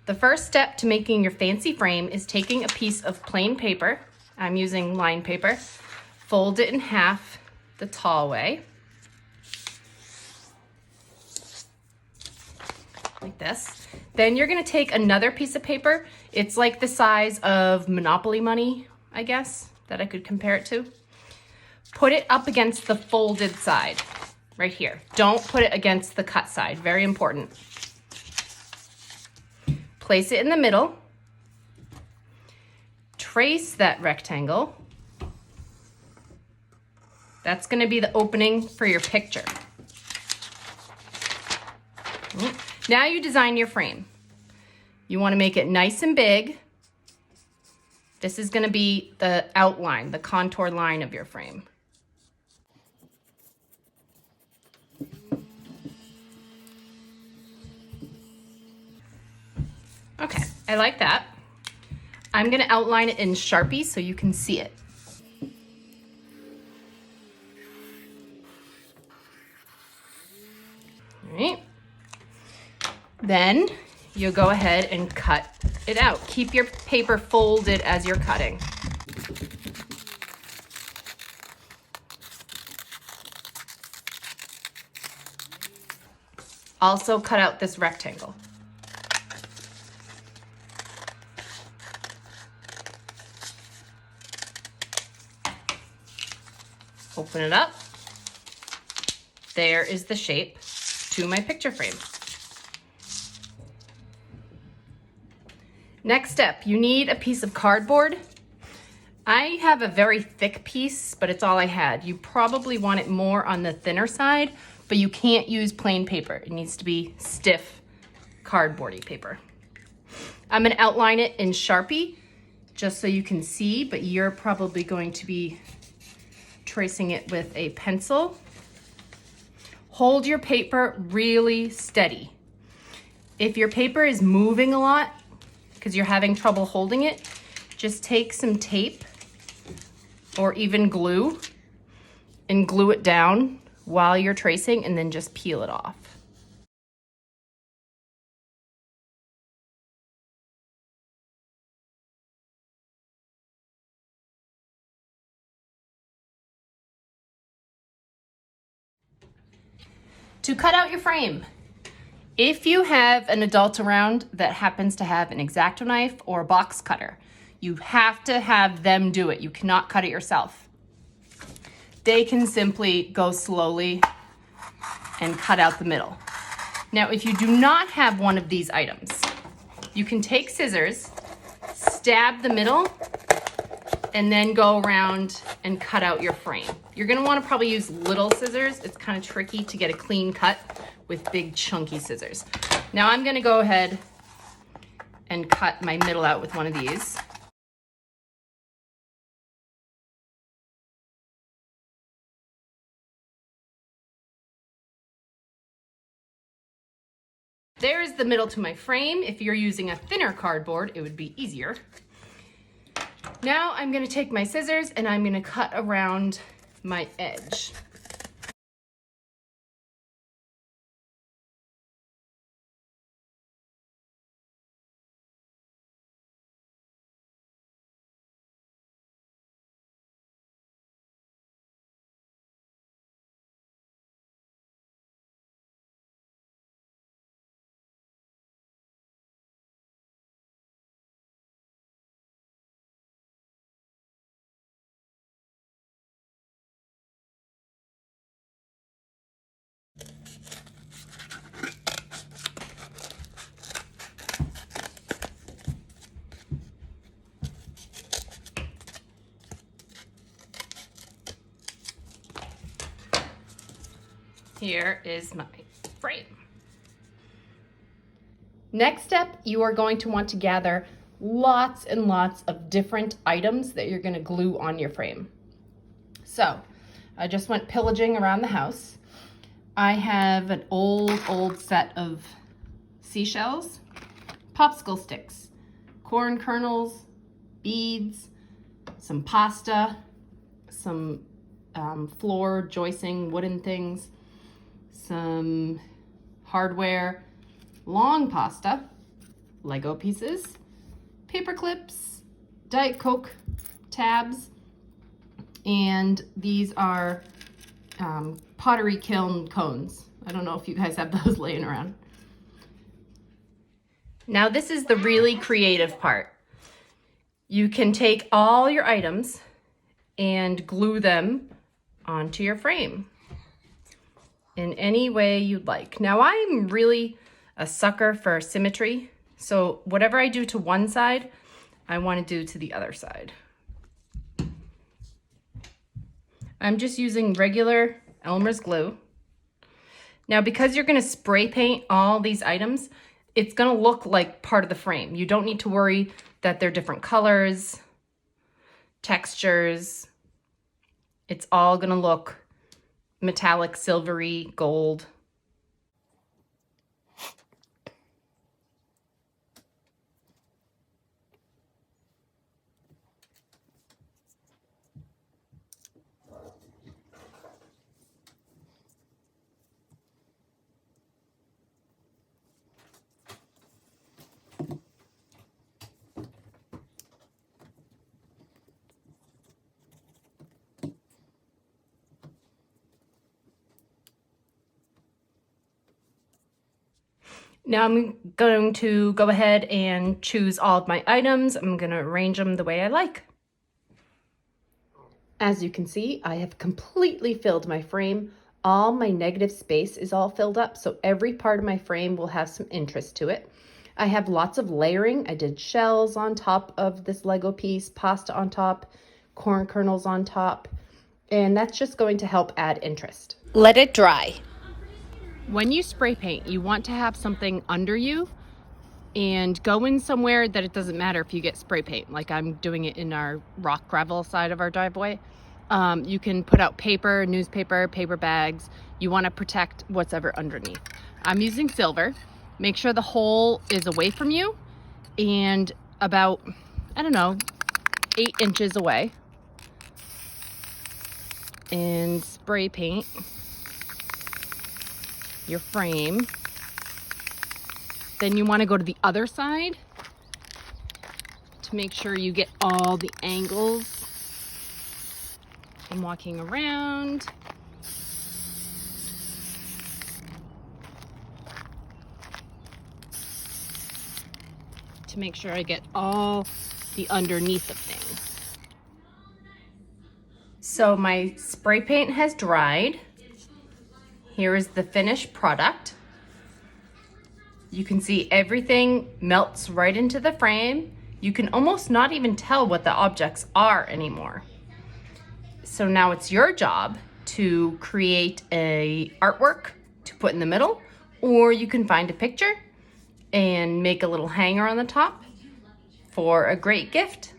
The first step to making your fancy frame is taking a piece of plain paper. I'm using line paper. Fold it in half the tall way, like this. Then you're gonna take another piece of paper. It's like the size of Monopoly money, I guess, that I could compare it to. Put it up against the folded side, right here. Don't put it against the cut side, very important. Place it in the middle. Trace that rectangle. That's gonna be the opening for your picture. Now you design your frame. You wanna make it nice and big. This is gonna be the outline, the contour line of your frame. Okay, I like that. I'm gonna outline it in Sharpie so you can see it. All right. Then you'll go ahead and cut it out. Keep your paper folded as you're cutting. Also cut out this rectangle. Open it up. There is the shape to my picture frame. Next step, you need a piece of cardboard. I have a very thick piece, but it's all I had. You probably want it more on the thinner side, but you can't use plain paper. It needs to be stiff, cardboardy paper. I'm gonna outline it in Sharpie, just so you can see, but you're probably going to be tracing it with a pencil. Hold your paper really steady. If your paper is moving a lot, because you're having trouble holding it, just take some tape or even glue and glue it down while you're tracing and then just peel it off. To cut out your frame, if you have an adult around that happens to have an X-Acto knife or a box cutter, you have to have them do it. You cannot cut it yourself. They can simply go slowly and cut out the middle. Now, if you do not have one of these items, you can take scissors, stab the middle, and then go around and cut out your frame. You're gonna wanna probably use little scissors. It's kind of tricky to get a clean cut with big chunky scissors. Now I'm gonna go ahead and cut my middle out with one of these. There's the middle to my frame. If you're using a thinner cardboard, it would be easier. Now I'm gonna take my scissors and I'm gonna cut around my edge. Here is my frame. Next step, you are going to want to gather lots and lots of different items that you're gonna glue on your frame. So, I just went pillaging around the house. I have an old set of seashells, popsicle sticks, corn kernels, beads, some pasta, some floor joisting wooden things, some hardware, long pasta, Lego pieces, paper clips, Diet Coke tabs, and these are pottery kiln cones. I don't know if you guys have those laying around. Now this is the really creative part. You can take all your items and glue them onto your frame in any way you'd like. Now I'm really a sucker for symmetry, so whatever I do to one side, I want to do to the other side. I'm just using regular Elmer's glue. Now because you're going to spray paint all these items, it's going to look like part of the frame. You don't need to worry that they're different colors, textures. It's all going to look metallic, silvery, gold. Now I'm going to go ahead and choose all of my items. I'm going to arrange them the way I like. As you can see, I have completely filled my frame. All my negative space is all filled up, so every part of my frame will have some interest to it. I have lots of layering. I did shells on top of this Lego piece, pasta on top, corn kernels on top, and that's just going to help add interest. Let it dry. When you spray paint, you want to have something under you and go in somewhere that it doesn't matter if you get spray paint, like I'm doing it in our rock gravel side of our driveway. You can put out paper, newspaper, paper bags. You want to protect what's ever underneath. I'm using silver. Make sure the hole is away from you and about, I don't know, 8 inches away. And spray paint your frame. Then you want to go to the other side to make sure you get all the angles. I'm walking around. To make sure I get all the underneath of things. So my spray paint has dried. Here is the finished product. You can see everything melts right into the frame. You can almost not even tell what the objects are anymore. So now it's your job to create a artwork to put in the middle, or you can find a picture and make a little hanger on the top for a great gift.